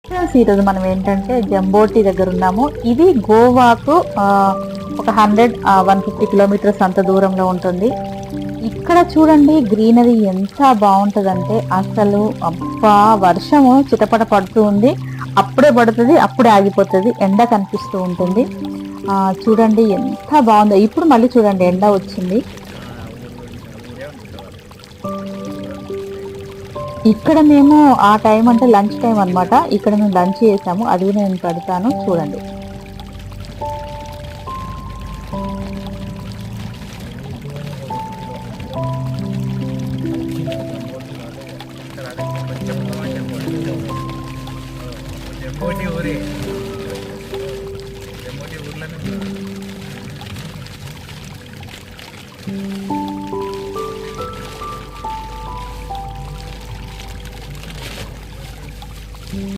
Friends, ఈరోజు మనం ఏంటంటే జంబోటి దగ్గర ఉన్నాము. ఇది గోవాకు ఒక 150 కిలోమీటర్స్ అంత దూరంలో ఉంటుంది. ఇక్కడ చూడండి గ్రీనరీ ఎంత బాగుంటుందంటే అసలు అబ్బా, వర్షము చిటపట పడుతూ ఉంది. అప్పుడే పడుతుంది, అప్పుడే ఆగిపోతుంది, ఎండ కనిపిస్తూ ఉంటుంది. చూడండి ఎంత బాగుందో. ఇప్పుడు మళ్ళీ చూడండి ఎండ వచ్చింది. ఇక్కడ మేము ఆ టైం అంటే లంచ్ టైం అనమాట. ఇక్కడ మేము లంచ్ చేసాము, అది నేను పెడతాను చూడండి. ఊర్లోనే